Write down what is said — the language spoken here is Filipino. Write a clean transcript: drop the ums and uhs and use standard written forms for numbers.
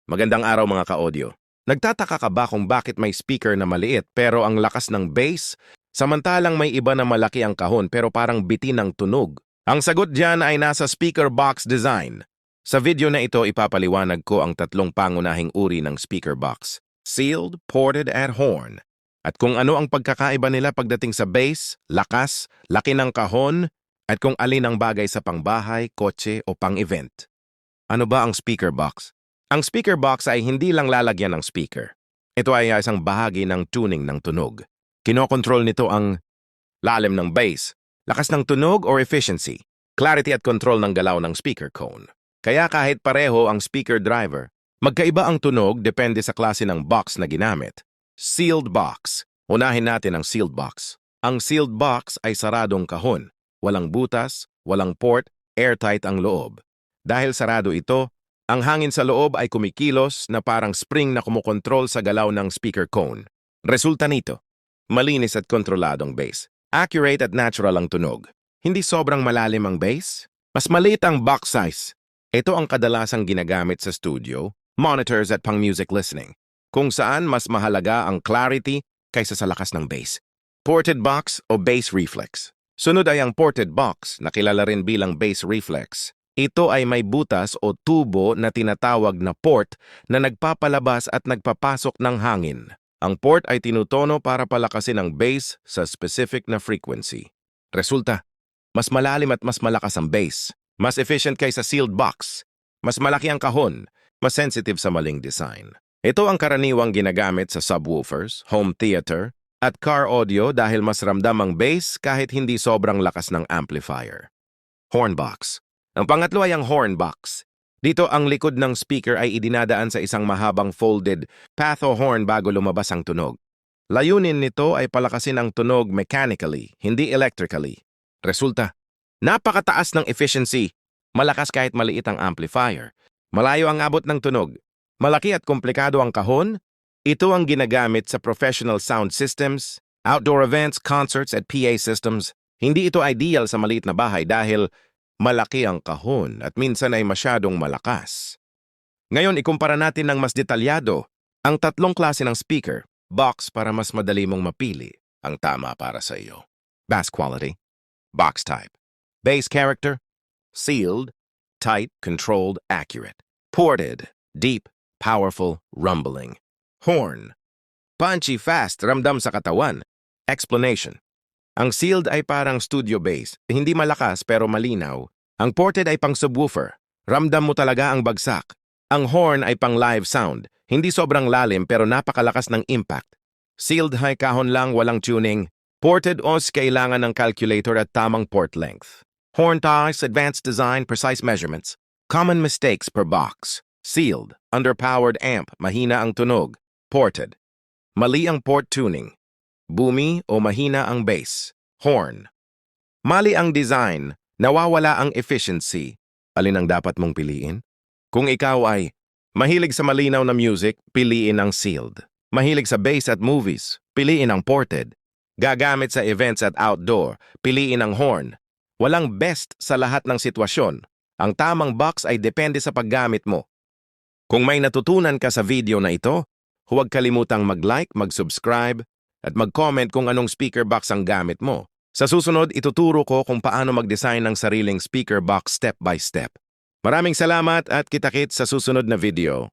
Magandang araw mga ka-audio. Nagtataka ka ba kung bakit may speaker na maliit pero ang lakas ng bass, samantalang may iba na malaki ang kahon pero parang bitin ng tunog? Ang sagot diyan ay nasa speaker box design. Sa video na ito ipapaliwanag ko ang tatlong pangunahing uri ng speaker box: sealed, ported, at horn. At kung ano ang pagkakaiba nila pagdating sa bass, lakas, laki ng kahon, at kung alin ang bagay sa pangbahay, kotse o pang-event. Ano ba ang speaker box? Ang speaker box ay hindi lang lalagyan ng speaker. Ito ay isang bahagi ng tuning ng tunog. Kinokontrol nito ang lalim ng bass, lakas ng tunog or efficiency, clarity at control ng galaw ng speaker cone. Kaya kahit pareho ang speaker driver, magkaiba ang tunog depende sa klase ng box na ginamit. Sealed box. Unahin natin ang sealed box. Ang sealed box ay saradong kahon. Walang butas, walang port, airtight ang loob. Dahil sarado ito, ang hangin sa loob ay kumikilos na parang spring na kumukontrol sa galaw ng speaker cone. Resulta nito, malinis at kontroladong bass. Accurate at natural ang tunog. Hindi sobrang malalim ang bass. Mas maliit ang box size. Ito ang kadalasang ginagamit sa studio, monitors at pang-music listening, kung saan mas mahalaga ang clarity kaysa sa lakas ng bass. Ported box o bass reflex. Sunod ay ang ported box na kilala rin bilang bass reflex. Ito ay may butas o tubo na tinatawag na port na nagpapalabas at nagpapasok ng hangin. Ang port ay tinutono para palakasin ang bass sa specific na frequency. Resulta, mas malalim at mas malakas ang bass. Mas efficient kaysa sealed box. Mas malaki ang kahon. Mas sensitive sa maling design. Ito ang karaniwang ginagamit sa subwoofers, home theater, at car audio dahil mas ramdam ang bass kahit hindi sobrang lakas ng amplifier. Horn box. Ang pangatlo ay ang horn box. Dito ang likod ng speaker ay idinadaan sa isang mahabang folded path o horn bago lumabas ang tunog. Layunin nito ay palakasin ang tunog mechanically, hindi electrically. Resulta, napakataas ng efficiency, malakas kahit maliit ang amplifier. Malayo ang abot ng tunog. Malaki at komplikado ang kahon. Ito ang ginagamit sa professional sound systems, outdoor events, concerts at PA systems. Hindi ito ideal sa maliit na bahay dahil malaki ang kahon at minsan ay masyadong malakas. Ngayon, ikumpara natin ng mas detalyado ang tatlong klase ng speaker, box para mas madali mong mapili ang tama para sa iyo. Bass quality, box type. Bass character, sealed, tight, controlled, accurate. Ported, deep, powerful, rumbling. Horn, punchy, fast, ramdam sa katawan. Explanation. Ang sealed ay parang studio bass, hindi malakas pero malinaw. Ang ported ay pang subwoofer, ramdam mo talaga ang bagsak. Ang horn ay pang live sound, hindi sobrang lalim pero napakalakas ng impact. Sealed ay kahon lang, walang tuning. Ported os kailangan ng calculator at tamang port length. Horn ties, advanced design, precise measurements. Common mistakes per box. Sealed, underpowered amp, mahina ang tunog. Ported, mali ang port tuning. Boomy o mahina ang bass. Horn, mali ang design, nawawala ang efficiency. Alin ang dapat mong piliin? Kung ikaw ay mahilig sa malinaw na music, piliin ang sealed. Mahilig sa bass at movies, piliin ang ported. Gagamit sa events at outdoor, piliin ang horn. Walang best sa lahat ng sitwasyon. Ang tamang box ay depende sa paggamit mo. Kung may natutunan ka sa video na ito, huwag kalimutang mag-like, mag-subscribe, at mag-comment kung anong speaker box ang gamit mo. Sa susunod, ituturo ko kung paano mag-design ng sariling speaker box step by step. Maraming salamat at kita-kits sa susunod na video.